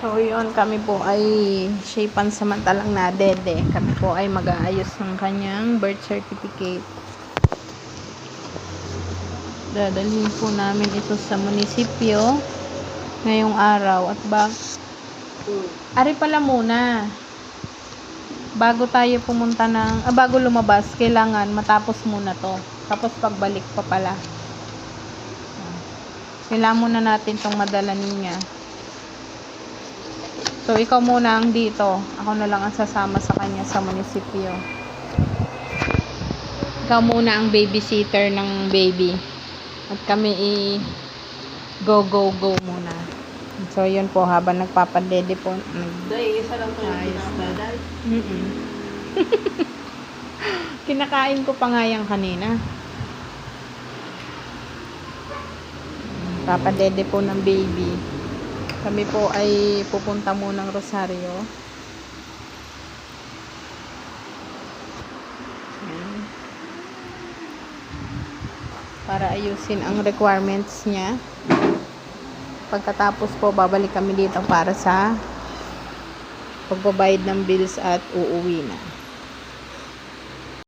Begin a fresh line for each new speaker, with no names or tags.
So, yun, kami po ay siya pansamantalang na dede. Kami po ay mag-aayos ng kanyang birth certificate. Dadalhin po namin ito sa munisipyo ngayong araw. At ari pala muna. Bago tayo pumunta bago lumabas, kailangan matapos muna to. Tapos pagbalik pa pala. Kailangan muna natin tong madala niya. So, ikaw muna ang dito. Ako na lang ang sasama sa kanya sa munisipyo. Ikaw muna ang babysitter ng baby. At kami go muna. So, yun po. Habang nagpapadede po.
Isa lang po yung pinapaday.
Kinakain ko pa nga yan kanina. Papadede po ng baby. Kami po ay pupunta munang Rosario. Ayan. Para ayusin ang requirements niya. Pagkatapos po, babalik kami dito para sa pagbabayad ng bills at uuwi na.